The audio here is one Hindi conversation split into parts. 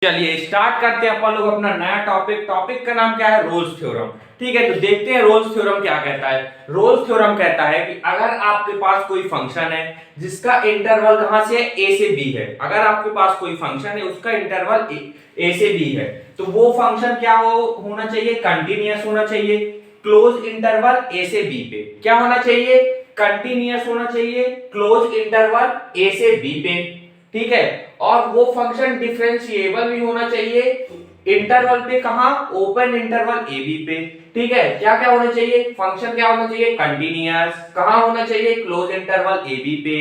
चलिए स्टार्ट करते हैं अपन लोग अपना नया टॉपिक का नाम क्या है? Rolle's theorem. ठीक है, तो देखते हैं रोल्स थ्योरम क्या कहता है। रोल्स थ्योरम कहता है कि अगर आपके पास कोई फंक्शन है जिसका इंटरवल कहां से है? ए से बी है। अगर आपके पास कोई फंक्शन है उसका इंटरवल ए से बी है, तो वो फंक्शन क्या होना चाहिए? कंटिन्यूअस होना चाहिए। क्लोज इंटरवल ए से बी पे क्या होना चाहिए? कंटिन्यूअस होना चाहिए। क्लोज इंटरवल ए से बी पे, ठीक है। और वो फंक्शन डिफरेंशिएबल भी होना चाहिए इंटरवल पे, कहां? ओपन इंटरवल ए बी पे। ठीक है, क्या क्या होना चाहिए? फंक्शन क्या होना चाहिए? कंटिन्यूअस। कहां होना चाहिए? क्लोज इंटरवल ए बी पे।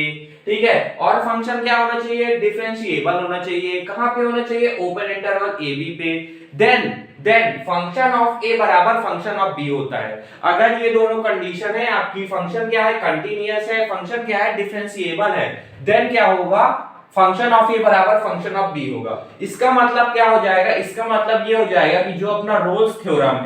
ठीक है, और फंक्शन क्या होना चाहिए? डिफरेंशिएबल होना चाहिए। कहां पे होना चाहिए? ओपन इंटरवल ए बी पे। देन फंक्शन ऑफ ए बराबर फंक्शन ऑफ बी होता है। अगर ये दोनों कंडीशन है, आपकी फंक्शन क्या है? कंटिन्यूअस है, फंक्शन क्या है? डिफरेंशिएबल है, देन क्या होगा? फंक्शन ऑफ ए बराबर फंक्शन ऑफ बी होगा। इसका मतलब क्या हो जाएगा? इसका मतलब ये हो जाएगा कि जो अपना रोल्स थ्योरम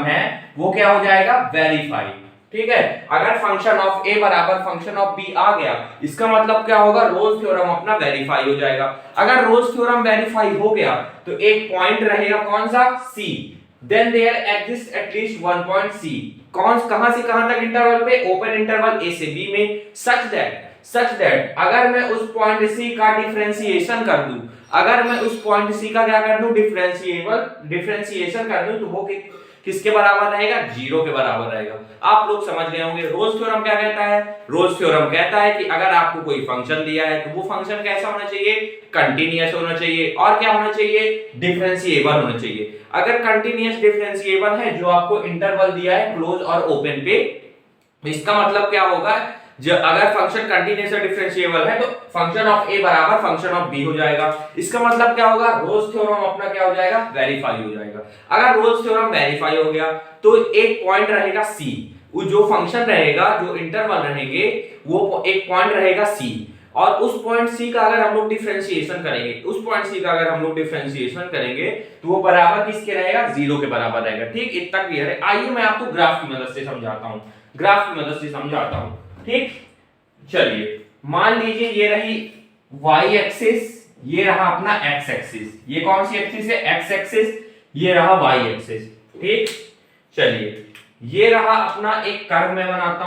है वो क्या हो जाएगा? वेरीफाई। ठीक है, अगर फंक्शन ऑफ ए बराबर फंक्शन ऑफ बी आ गया, इसका मतलब क्या होगा? रोल्स थ्योरम अपना वेरीफाई हो जाएगा। अगर रोल्स थ्योरम वेरीफाई हो गया तो एक पॉइंट रहेगा, कौन सा? C. Then there exist at least one point C. कहां से कहां तक इंटरवल पे? ओपन इंटरवल ए से बी में। सच दैट अगर मैं उस पॉइंट सी का डिफरेंशिएशन कर दूं, अगर मैं उस पॉइंट सी का क्या कर दूं? डिफरेंशिएशन कर दूं, तो वो किसके बराबर रहेगा? जीरो के बराबर रहेगा। आप लोग समझ गए होंगे रोल्स थ्योरम क्या कहता है। रोल्स थ्योरम कहता है कि अगर आपको कोई फंक्शन दिया है तो वो फंक्शन कैसा होना चाहिए? कंटिन्यूअस होना चाहिए। और क्या होना चाहिए? डिफरेंशिएबल होना चाहिए। अगर कंटिन्यूअस डिफरेंशिएबल है, जो आपको इंटरवल दिया है क्लोज और ओपन पे, इसका मतलब क्या होगा? जो अगर फंक्शन कंटीन्यूअस और डिफरेंशिएबल है तो फंक्शन ऑफ ए बराबर फंक्शन ऑफ बी हो जाएगा। इसका मतलब क्या होगा? रोल्स थ्योरम अपना क्या हो जाएगा? वेरीफाई हो जाएगा। अगर रोल्स थ्योरम वेरीफाई हो गया तो एक पॉइंट रहेगा सी। वो जो फंक्शन रहेगा, जो इंटरवल रहेंगे, वो एक पॉइंट रहेगा सी। और उस पॉइंट सी का अगर हम लोग डिफरेंशिएशन करेंगे, तो वो बराबर किसके रहेगा? जीरो के बराबर रहेगा। ठीक, इतना क्लियर है। आइए मैं आपको ग्राफ की मदद से समझाता हूं। ठीक, चलिए मान लीजिए ये रही y एक्सिस, ये रहा अपना x एक्सिस। ये कौन सी एक्सिस है? x axis. ये रहा y एक्सिस। ठीक, चलिए ये रहा अपना एक कर्व मैं बनाता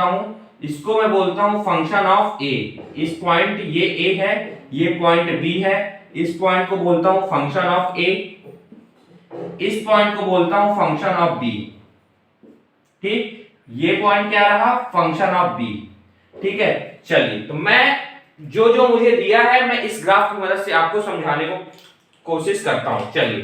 हूं। इसको मैं बोलता हूं फंक्शन ऑफ a। इस पॉइंट, ये a है, ये पॉइंट b है। इस पॉइंट को बोलता हूं फंक्शन ऑफ a, इस पॉइंट को बोलता हूं फंक्शन ऑफ b। ठीक, ये पॉइंट क्या रहा? Function of B. ठीक है, चलिए तो मैं जो मुझे दिया है मैं इस ग्राफ की मदद से आपको समझाने को कोशिश करता हूं। चलिए,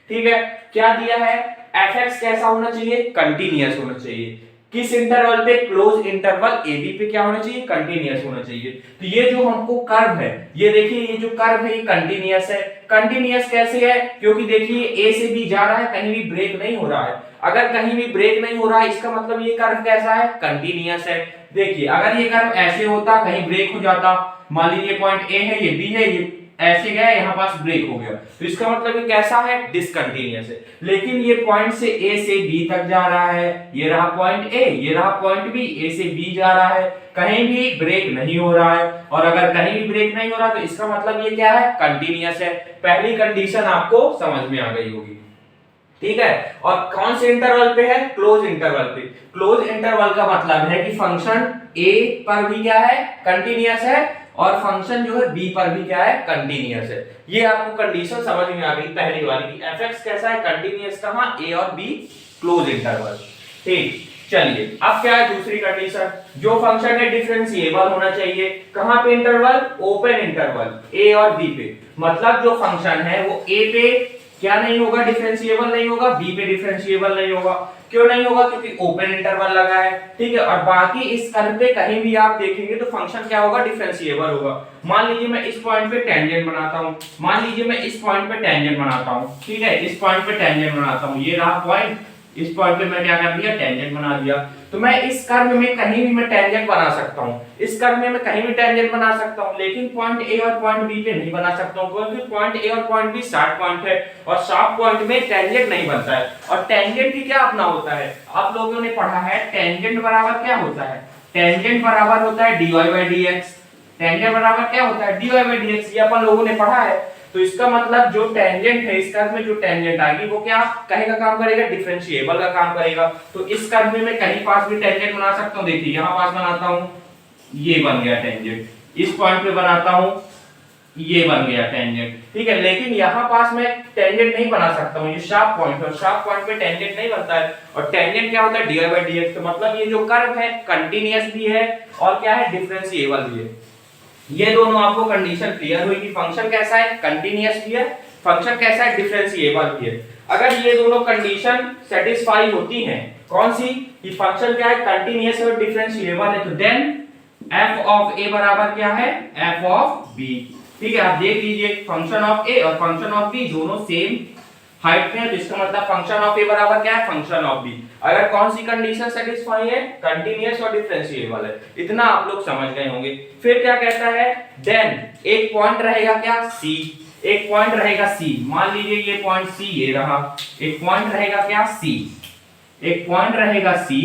ठीक है, क्या दिया है? fx कैसा होना चाहिए? कंटीन्यूअस होना चाहिए। किस इंटरवल पे? क्लोज इंटरवल ए बी पे क्या होना चाहिए? कंटीन्यूअस होना चाहिए। तो ये जो हमको कर्व है, ये देखिए, ये जो कर्व है ये कंटीन्यूअस है। कंटीन्यूअस कैसे है? क्योंकि देखिए ए से बी जा रहा है, कहीं भी ब्रेक नहीं हो रहा है। अगर कहीं भी ब्रेक नहीं हो रहा है, इसका मतलब ये कर्व कैसा है? कंटीन्यूअस है। देखिए, अगर ये कर्व ऐसे होता, कहीं ब्रेक हो जाता, मान लीजिए पॉइंट ए है, ये बी है, ये ऐसे गया, यहां पास ब्रेक हो गया, तो इसका मतलब ये कैसा है? डिसकंटीन्यूअस है। लेकिन ये पॉइंट से ए से बी तक जा रहा है, ये रहा पॉइंट ए, ये रहा पॉइंट बी, ए से बी जा रहा है, कहीं भी ब्रेक नहीं हो रहा है। और अगर कहीं भी ब्रेक नहीं हो रहा तो इसका मतलब ये क्या है? कंटीन्यूअस है। पहली कंडीशन आपको समझ में आ गई होगी। ठीक है, और कौन से इंटरवल पे है? क्लोज इंटरवल पे। क्लोज इंटरवल का मतलब है कि फंक्शन a पर भी क्या है? कंटीन्यूअस है, और फंक्शन जो है b पर भी क्या है? कंटीन्यूअस है। ये आपको कंडीशन समझ में आ गई पहली वाली की fx कैसा है? कंटीन्यूअस। कहां? a और b क्लोज इंटरवल। ठीक, चलिए अब क्या है दूसरी कंडीशन? जो फंक्शन है डिफरेंशिएबल होना चाहिए। कहां पे इंटरवल? ओपन इंटरवल a और b पे। मतलब जो फंक्शन है वो a पे क्या नहीं होगा? डिफरेंशिएबल नहीं होगा, बी पे डिफरेंशिएबल नहीं होगा। क्यों नहीं होगा? क्योंकि ओपन इंटरवल लगा है। ठीक है, और बाकी इस कर्व पे कहीं भी आप देखेंगे तो फंक्शन क्या होगा? डिफरेंशिएबल होगा। मान लीजिए मैं इस पॉइंट पे टेंजेंट बनाता हूं। ठीक है, इस पॉइंट पे टेंजेंट बनाता हूं, ये रहा पॉइंट, इस पॉइंट पे मैं क्या कर दिया? टेंजेंट बना दिया। तो मैं इस कर्व में कहीं भी मैं टेंजेंट बना सकता हूं, इस कर्व में मैं कहीं भी टेंजेंट बना सकता हूं, लेकिन पॉइंट ए और पॉइंट बी पे नहीं बना सकता हूं, क्योंकि पॉइंट ए और पॉइंट बी शार्प पॉइंट है, और शार्प पॉइंट में टेंजेंट नहीं बनता है। और टेंजेंट की क्या अपना होता है? आप लोगों ने पढ़ा है टेंजेंट बराबर क्या होता है? टेंजेंट बराबर होता है dy/dx। टेंजेंट बराबर क्या होता है, dy बाई dx, ये अपन लोगों ने पढ़ा है। तो इसका मतलब जो टेंजेंट है, इस कर्व में जो टेंजेंट आएगी वो क्या कहेगा काम करेगा, डिफरेंशिएबल का काम करेगा। तो इस कर्व में मैं कहीं पास भी टेंजेंट बना सकता हूँ, देखिए यहाँ पास बनाता हूँ, ये बन गया टेंजेंट, इस पॉइंट पे बनाता हूँ, ये बन गया टेंजेंट, ठीक है। लेकिन यहाँ पास मैं टेंजेंट नहीं बना सकता हूँ, ये शार्प पॉइंट है, और शार्प पॉइंट पे टेंजेंट नहीं बनता है। और टेंजेंट क्या होता है, dy बाई dx। तो मतलब ये जो कर्व है कंटीन्यूअस भी है और क्या है, डिफरेंशिएबल भी है। ये दोनों आपको कंडीशन क्लियर हुई कि फंक्शन कैसा है, कंटीन्यूअस भी है, फंक्शन कैसा है, डिफरेंशिएबल भी है। अगर ये दोनों कंडीशन सेटिस्फाई होती हैं, कौन सी, कि फंक्शन क्या है, कंटीन्यूअस और डिफरेंशिएबल है, तो देन f ऑफ a बराबर क्या है, f ऑफ b। ठीक है, आप देख लीजिए फंक्शन ऑफ a और फंक्शन ऑफ b दोनों सेम हाइट में है, जिसका मतलब फंक्शन ऑफ a बराबर क्या है, फंक्शन ऑफ b। अगर कौन सी कंडीशन सेटिस्फाई है, कंटीन्यूअस और डिफरेंशिएबल है, इतना आप लोग समझ गए होंगे। फिर क्या कहता है, देन एक पॉइंट रहेगा क्या, c, एक पॉइंट रहेगा c, मान लीजिए ये पॉइंट c ये रहा, एक पॉइंट रहेगा क्या c, एक पॉइंट रहेगा c,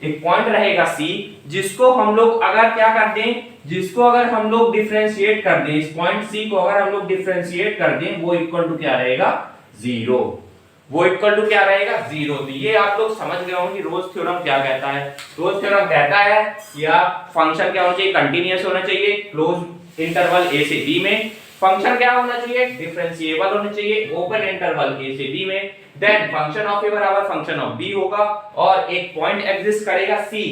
एक पॉइंट रहेगा c, जिसको हम लोग अगर क्या कर दें, जिसको अगर हम लोग डिफरेंशिएट कर दें, इस पॉइंट c को अगर हम लोग डिफरेंशिएट कर दें, वो इक्वल टू क्या रहेगा, 0, वो इक्वल टू क्या रहेगा, 0। तो ये आप लोग समझ गए होंगे कि रोल्स थ्योरम क्या कहता है। रोल्स थ्योरम कहता है कि आप फंक्शन क्या होना चाहिए, कंटीन्यूअस होना चाहिए क्लोज इंटरवल a से b में, फंक्शन क्या होना चाहिए, डिफरेंशिएबल होना चाहिए ओपन इंटरवल a से b में, देन फंक्शन ऑफ a बराबर फंक्शन ऑफ b होगा, और एक पॉइंट एग्जिस्ट करेगा c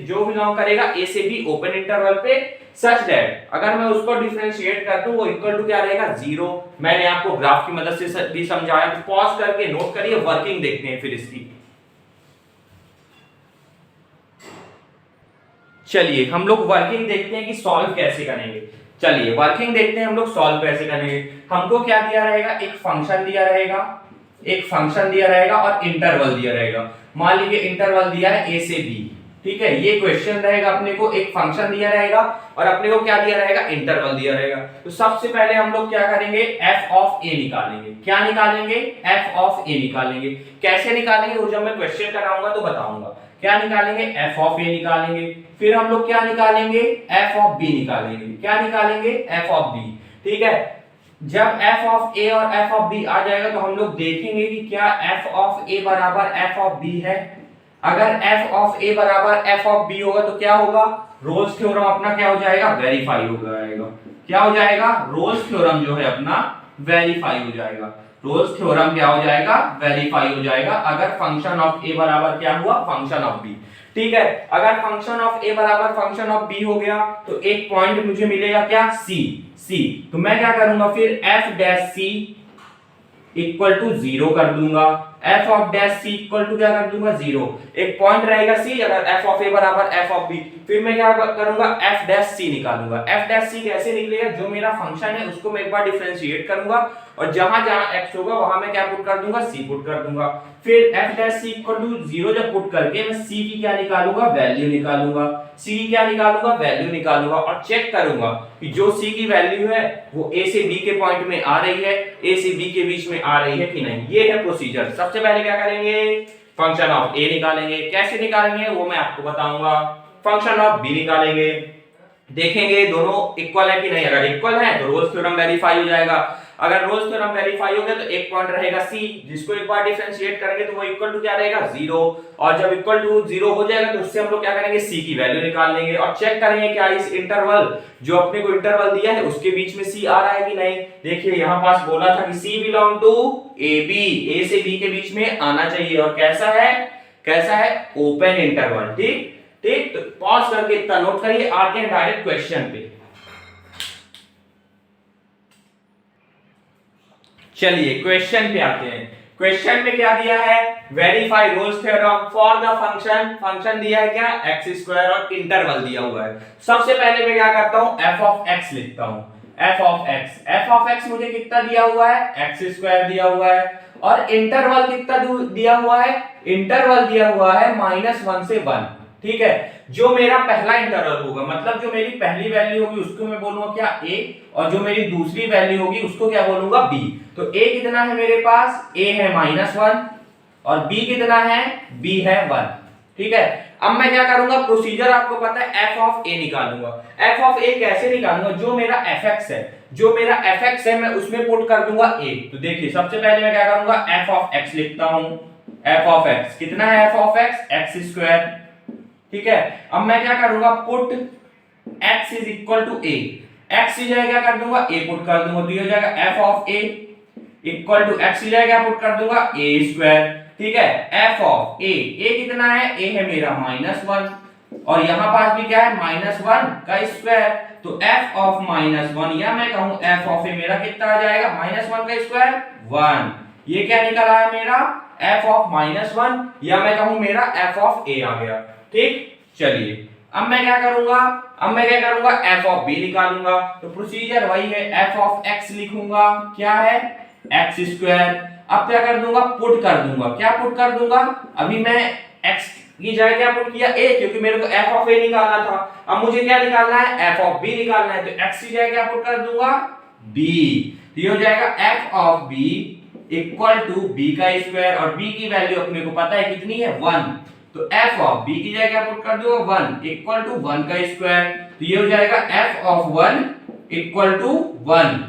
जो बिलोंग करेगा a से b ओपन इंटरवल पे, सच दैट अगर मैं उसको डिफरेंशिएट कर दूं वो इक्वल टू क्या रहेगा, 0। मैंने आपको ग्राफ की मदद से भी समझाया, तो पॉज करके नोट करिए, वर्किंग देखते हैं फिर इसकी। चलिए हम लोग वर्किंग देखते हैं कि सॉल्व कैसे करेंगे। चलिए वर्किंग देखते हैं हम लोग सॉल्व कैसे करेंगे। हमको क्या दिया रहेगा, एक फंक्शन दिया रहेगा, एक फंक्शन दिया रहेगा और इंटरवल दिया रहेगा। मान लीजिए इंटरवल दिया है a से b, ठीक है, ये क्वेश्चन रहेगा, अपने को एक फंक्शन दिया रहेगा और अपने को क्या दिया रहेगा, इंटरवल दिया रहेगा। तो सबसे पहले हम लोग क्या करेंगे, f ऑफ a निकालेंगे। क्या निकालेंगे, f ऑफ a निकालेंगे। कैसे निकालेंगे वो जब मैं क्वेश्चन कराऊंगा तो बताऊंगा। क्या निकालेंगे, f ऑफ a निकालेंगे। फिर हम लोग क्या निकालेंगे, f ऑफ b निकालेंगे। क्या निकालेंगे, f ऑफ b, ठीक है। जब f ऑफ a और f ऑफ b आ जाएगा तो हम लोग देखेंगे कि क्या f ऑफ a बराबर f ऑफ b है। अगर f ऑफ a बराबर f ऑफ b होगा तो क्या होगा, रोल्स थ्योरम अपना क्या हो जाएगा, वेरीफाई हो जाएगा। क्या हो जाएगा, रोल्स थ्योरम जो है अपना वेरीफाई हो जाएगा। रोल्स थ्योरम क्या हो जाएगा, वेरीफाई हो जाएगा अगर फंक्शन ऑफ a बराबर क्या हुआ, फंक्शन ऑफ b। ठीक है, अगर फंक्शन ऑफ a बराबर फंक्शन ऑफ b हो गया तो एक पॉइंट मुझे मिलेगा क्या, c। तो मैं क्या करूंगा फिर, f dash c equal to 0 कर दूंगा। f of dash c equal to क्या कर दूंगा, 0। एक पॉइंट रहेगा c, अगर f ऑफ a बराबर f ऑफ b, फिर मैं क्या करूंगा, f डैश c निकालूंगा। f डैश c कैसे निकलेगा, जो मेरा फंक्शन है उसको मैं एक बार डिफरेंशिएट करूंगा और जहां जहां x होगा वहां मैं क्या पुट कर दूंगा, c पुट कर दूंगा। फिर f dash c equal to 0 जब पुट करके मैं c की क्या निकालूंगा, वैल्यू निकालूंगा। c की क्या निकालूंगा, वैल्यू निकालूंगा और चेक करूंगा कि जो c की वैल्यू है वो a से b के पॉइंट में आ रही है, a से b के बीच में आ रही है कि नहीं। ये है प्रोसीजर। सबसे पहले क्या करेंगे, फंक्शन ऑफ a निकालेंगे। कैसे निकालेंगे वो मैं आपको बताऊंगा। फंक्शन ऑफ b निकालेंगे, देखेंगे दोनों इक्वल है कि नहीं। अगर इक्वल है तो रोल्स थ्योरम वेरीफाई हो जाएगा। अगर रोल्स थ्योरम वेरीफाई हो गया तो एक पॉइंट रहेगा c, जिसको एक बार डिफरेंशिएट करेंगे तो वो इक्वल टू क्या रहेगा, 0। और जब इक्वल टू 0 हो जाएगा तो उससे हम लोग क्या करेंगे, c की वैल्यू निकाल लेंगे और चेक करेंगे क्या इस इंटरवल, जो अपने को इंटरवल दिया है उसके बीच में c आ रहा है कि नहीं। देखिए यहां पास बोला था कि c belong to ab, a से b के बीच में आना चाहिए। और कैसा है, कैसा है, ओपन इंटरवल। ठीक ठीक, तो पॉज करके इतना नोट करिए, आते हैं डायरेक्ट क्वेश्चन पे। चलिए क्वेश्चन पे आते हैं। क्वेश्चन में क्या दिया है, verify Rolle's theorem for the function. Function दिया है क्या, एक्स स्क्वायर और इंटरवल दिया हुआ है। सबसे पहले मैं क्या करता हूं, f ऑफ x लिखता हूं। f of x, f of x मुझे कितना दिया हुआ है, एक्स स्क्वायर दिया हुआ है। और इंटरवल कितना दिया हुआ है, इंटरवल दिया हुआ है -1 से 1। ठीक है, जो मेरा पहला इंटरवल होगा, मतलब जो मेरी पहली वैल्यू होगी उसको मैं बोलूंगा क्या, a, और जो मेरी दूसरी वैल्यू होगी उसको क्या बोलूंगा, b। तो a कितना है मेरे पास, a है -1 और b कितना है, b है 1। ठीक है। अब मैं क्या करूंगा, प्रोसीजर आपको पता है, एफ ऑफ ए निकालूंगा। एफ ऑफ ए कैसे निकालूंगा, जो मेरा एफ एक्स है, जो मेरा एफ एक्स है मैं उसमें पुट कर दूंगा ए। तो देखिए सबसे पहले मैं क्या करूंगा, एफ ऑफ एक्स लिखता हूं। एफ ऑफ एक्स कितना है, f of x x square, ठीक है। अब मैं क्या करूंगा, put x is equal to a, x की जगह क्या कर दूंगा, a पुट कर दूंगा, तो ये हो जाएगा f of a equal to x की जगह क्या पुट कर दूंगा, a स्क्वायर, ठीक है। f ऑफ a, a कितना है, a है मेरा -1 और यहां पास भी क्या है, -1 का स्क्वायर, तो f ऑफ -1 या मैं कहूं f ऑफ a मेरा कितना आ जाएगा, -1 का स्क्वायर 1। ये क्या निकला है मेरा, f ऑफ -1 या मैं कहूं मेरा f ऑफ a आ गया, ठीक। चलिए अब मैं क्या करूंगा, f ऑफ b निकालूंगा। तो प्रोसीजर वही है, f ऑफ x लिखूंगा, क्या है, x स्क्वायर। अब क्या कर दूंगा, पुट कर दूंगा, क्या पुट कर दूंगा, अभी मैं x की जगह क्या पुट किया, a, क्योंकि मेरे को f ऑफ a निकालना था। अब मुझे क्या निकालना है, f ऑफ b निकालना है, तो x की जगह क्या पुट कर दूंगा, b। तो ये हो जाएगा f of b equal to b का स्क्वायर, और b की वैल्यू अपने को पता है कितनी है, 1। तो f ऑफ b की जगह क्या पुट कर दूंगा, 1 इक्वल टू 1 का स्क्वायर, तो ये हो जाएगा f ऑफ 1 इक्वल टू 1।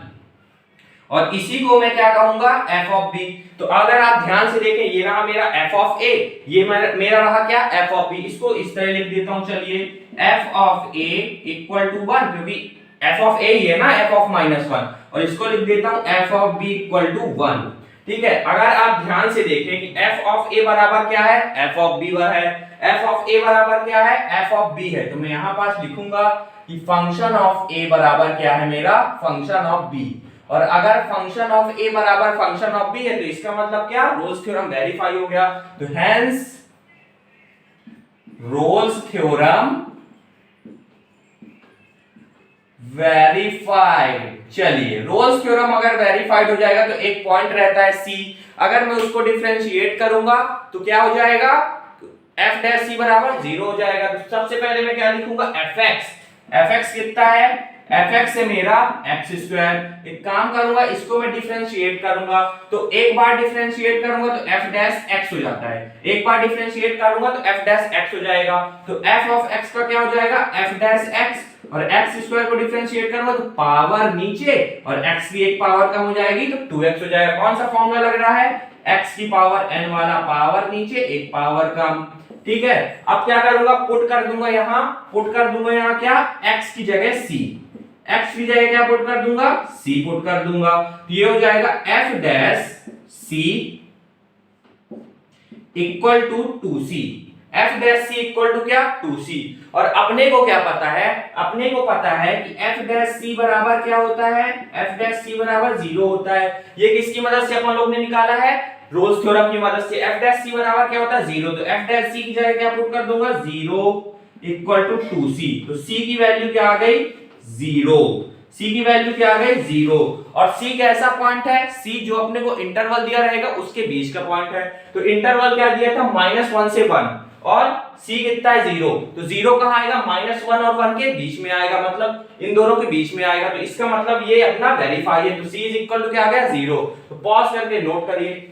और इसी को मैं क्या कहूंगा, f ऑफ b। तो अगर आप ध्यान से देखें, ये रहा मेरा f ऑफ a, ये मेरा रहा क्या, f ऑफ b। इसको इस तरह लिख देता हूं, चलिए f of a equal to 1, क्योंकि f ऑफ a ही है ना, f ऑफ -1, और इसको लिख देता हूं f of b equal to 1, ठीक है। अगर आप ध्यान से देखें कि f ऑफ a बराबर क्या है, f ऑफ b है, f ऑफ a बराबर क्या है, f ऑफ b है, तो मैं यहां पास लिखूंगा कि फंक्शन ऑफ a बराबर क्या है मेरा, फंक्शन ऑफ b। और अगर फंक्शन ऑफ a बराबर फंक्शन ऑफ b है, तो इसका मतलब क्या, रोल्स थ्योरम वेरीफाई हो गया। तो हेंस रोल्स थ्योरम वेरीफाइड। चलिए रोल्स थ्योरम अगर वेरीफाइड हो जाएगा तो एक पॉइंट रहता है c, अगर मैं उसको डिफरेंशिएट करूंगा तो क्या हो जाएगा, f डैश c बराबर 0 हो जाएगा। तो सबसे पहले मैं क्या लिखूंगा, fx कितना है, fx है मेरा x स्क्वायर। एक काम करूंगा, इसको मैं डिफरेंशिएट करूंगा, तो एक बार डिफरेंशिएट करूंगा तो f डैश x हो जाता है, एक बार डिफरेंशिएट करूंगा तो f डैश x हो जाएगा। तो f ऑफ x का क्या हो जाएगा, f डैश x, और x स्क्वायर को डिफरेंशिएट करूंगा तो पावर नीचे और x की एक पावर कम हो जाएगी तो 2x हो जाएगा। कौन सा फॉर्मूला लग रहा है, x की पावर n वाला, पावर नीचे एक पावर कम, ठीक है। अब क्या करूंगा, पुट कर दूंगा यहाँ क्या, x की जगह c, x की जगह क्या पुट कर दूंगा, c पुट कर दूंगा, तो ये हो जाएगा f dash c equal to 2c, f dash c equal to क्या, 2c। और अपने को क्या पता है, अपने को पता है कि f डैश c बराबर क्या होता है, f डैश c बराबर 0 होता है। ये किसकी मदद से अपन लोग ने निकाला है, रोल्स थ्योरम की मदद से। f डैश c बराबर क्या होता है, 0, तो f डैश c की जगह क्या पुट कर दूंगा, 0 इक्वल टू 2c। तो c की वैल्यू क्या आ गई, 0, c की वैल्यू क्या आ गई, 0। और c कैसा पॉइंट है, c जो अपने को इंटरवल दिया रहेगा उसके बीच का पॉइंट है। तो इंटरवल क्या दिया था, -1 से 1, और c कितना है, 0, तो 0 कहां आएगा, -1 और 1 के बीच में आएगा, मतलब इन दोनों के बीच में आएगा। तो इसका मतलब ये अपना वेरीफाई है। तो c इज इक्वल टू क्या आ गया, 0। तो पॉज करके नोट करिए।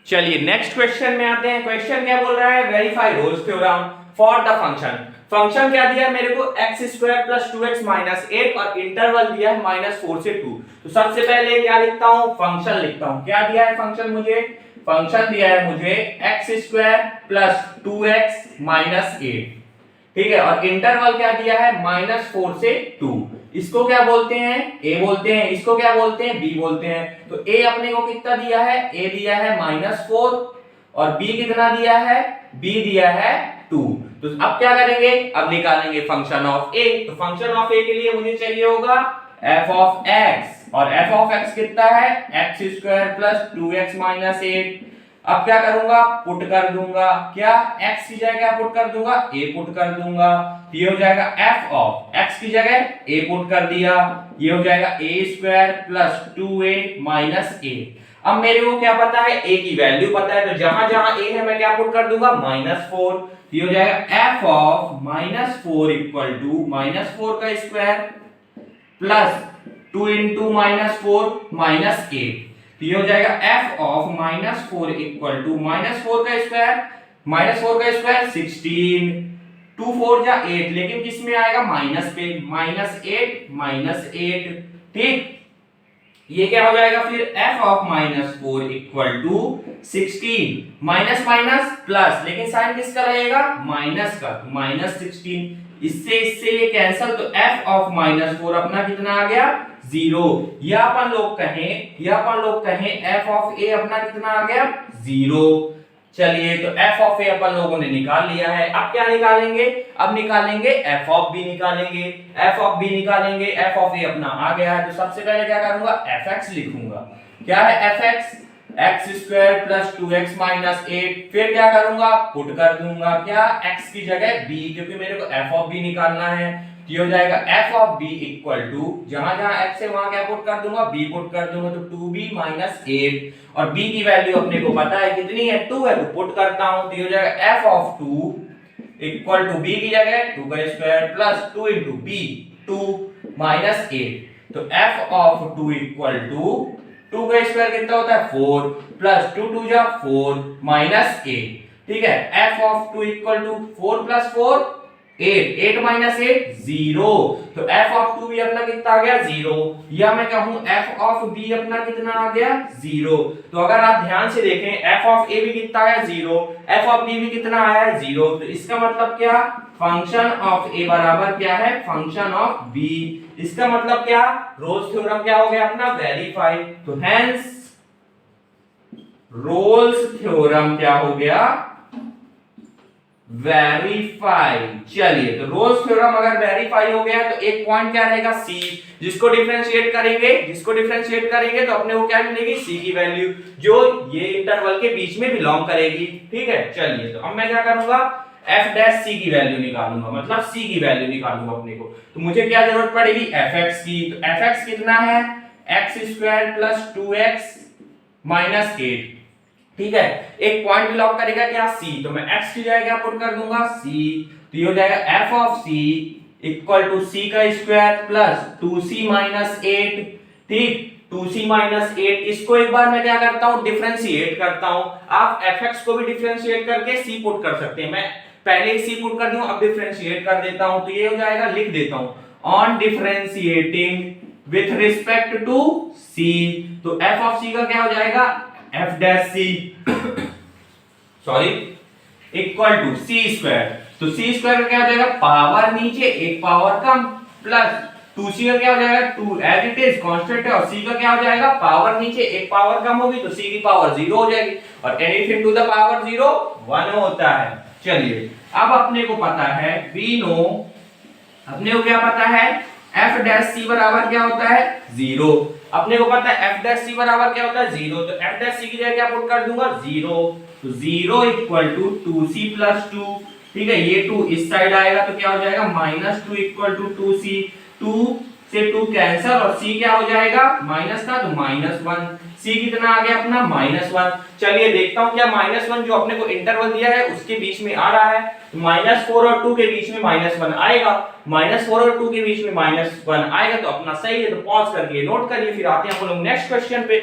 चलिए नेक्स्ट क्वेश्चन में आते हैं। क्वेश्चन क्या बोल रहा है, verify Rolle's theorem for the function. Function क्या दिया है मेरे को, x square plus 2x minus 8, और इंटरवल दिया है -4 से 2। तो सबसे पहले क्या लिखता हूं, फंक्शन लिखता हूं। क्या दिया है फंक्शन मुझे, फंक्शन दिया है मुझे x square plus 2x minus 8, ठीक है। और इंटरवल क्या दिया है, -4 से 2। इसको क्या बोलते हैं, a बोलते हैं, इसको क्या बोलते हैं, b बोलते हैं। तो a अपने को कितना दिया है, a दिया है -4, और b कितना दिया है, b दिया है 2। तो अब क्या करेंगे, अब निकालेंगे फंक्शन ऑफ a। तो फंक्शन ऑफ a के लिए मुझे चाहिए होगा f ऑफ x, और f ऑफ x कितना है, x square plus 2x minus 8। अब क्या करूंगा, पुट कर दूंगा, क्या x की जगह क्या पुट कर दूंगा, a पुट कर दूंगा। ये हो जाएगा f ऑफ x की जगह a पुट कर दिया, ये हो जाएगा a square plus 2a minus 8। अब मेरे को क्या पता है, a की वैल्यू पता है, तो जहां जहां a है मैं क्या पुट कर दूंगा, -4। ये हो जाएगा f ऑफ -4 इक्वल टू -4 का स्क्वायर प्लस 2 इंटू -4 -8। तो ये हो जाएगा f ऑफ -4 इक्वल टू -4 का स्क्वायर 16, 2 4 जा 8, लेकिन किस में आएगा माइनस पे, -8, ठीक। ये क्या हो जाएगा फिर f of -4 equal to 16, minus minus plus, लेकिन साइन किसका रहेगा माइनस का, तो -16, इससे ये कैंसल, तो f ऑफ -4 अपना कितना आ गया 0। या अपन लोग कहें f ऑफ a अपना कितना आ गया 0। चलिए तो f ऑफ a अपन लोगों ने निकाल लिया है। अब क्या निकालेंगे, अब निकालेंगे f ऑफ b निकालेंगे, f ऑफ a अपना आ गया है, तो सबसे पहले क्या करूंगा fx लिखूंगा। क्या है fx, x square plus 2x minus 8, फिर क्या करूंगा पुट कर दूंगा क्या x की जगह b, क्योंकि मेरे को f ऑफ b निकालना है। तो ये हो जाएगा f of b equal to, जहां जहां x है वहां क्या पुट कर दूंगा b पुट कर दूंगा, तो 2b माइनस 8, और b की वैल्यू अपने को पता है कितनी है 2 है, तो पुट करता हूं। तो ये हो जाएगा f of 2 equal to b की जगह 2 का square plus 2 into b 2 minus 8, तो f ऑफ 2 इक्वल टू 2 का स्क्वायर कितना होता है 4 प्लस 2 2 जा 4 माइनस 8, ठीक है। f of 2 equal to 4 plus 4 8 minus 8 0, तो f ऑफ 2 भी अपना कितना आ गया 0, या मैं कहूं f ऑफ b अपना कितना आ गया 0। तो अगर आप ध्यान से देखें f ऑफ a भी कितना आया 0, f ऑफ b भी कितना आया है 0, तो इसका मतलब क्या फंक्शन ऑफ a बराबर क्या है फंक्शन ऑफ b। इसका मतलब क्या रोल्स थ्योरम क्या हो गया अपना वेरीफाई, तो हेंस रोल्स थ्योरम क्या हो गया वेरीफाई। चलिए तो रोल्स थ्योरम अगर वेरीफाई हो गया तो एक पॉइंट क्या रहेगा c, जिसको डिफरेंशिएट करेंगे तो अपने को क्या मिलेगी c की वैल्यू, जो ये इंटरवल के बीच में बिलोंग करेगी, ठीक है। चलिए तो अब मैं क्या करूंगा f डैश c की वैल्यू निकालूंगा, मतलब c की वैल्यू निकालूंगा अपने को। तो मुझे क्या जरूरत पड़ेगी fx की, तो fx कितना है x square plus 2x minus 8, ठीक है। एक पॉइंट बिलोंग करेगा क्या c, तो मैं x की जगह क्या पुट कर दूंगा c, तो ये हो जाएगा f of c equal to c का स्क्वायर प्लस 2c माइनस 8, ठीक 2c माइनस 8, इसको एक बार मैं क्या करता हूं डिफरेंशिएट करता हूं। आप fx को भी डिफरेंशिएट करके c पुट कर सकते हैं, मैं पहले ही c पुट कर दूं अब डिफरेंशिएट कर देता हूं, तो ये हो जाएगा लिख देता हूं on differentiating with respect to c, तो f ऑफ c का क्या हो जाएगा f dash c sorry equal to c square, तो c स्क्वायर का क्या हो जाएगा पावर नीचे एक पावर कम प्लस 2c का क्या हो जाएगा 2 एज इट इज कांस्टेंट है, और c का क्या हो जाएगा पावर नीचे एक पावर कम होगी तो c की पावर 0 हो जाएगी, और एनीथिंग टू द पावर 0 1 होता है। चलिए अब अपने को पता है वी नो, अपने को क्या पता है f डैश c बराबर क्या होता है 0, अपने को पता है f डैश c बराबर क्या होता है 0, तो f डैश c की जगह क्या पुट कर दूंगा 0, तो 0 इक्वल टू 2c प्लस 2, ठीक है। ये 2 इस साइड आएगा तो क्या हो जाएगा -2 इक्वल टू 2c, 2 से 2 कैंसल, और c क्या हो जाएगा माइनस का तो -1, c कितना आ गया अपना -1। चलिए देखता हूं क्या -1 जो अपने को इंटरवल दिया है उसके बीच में आ रहा है, -4 और 2 के बीच में -1 आएगा, -4 और 2 के बीच में -1 आएगा तो अपना सही है, तो पॉज करके नोट करिए, फिर आते हैं हम लोग नेक्स्ट क्वेश्चन पे।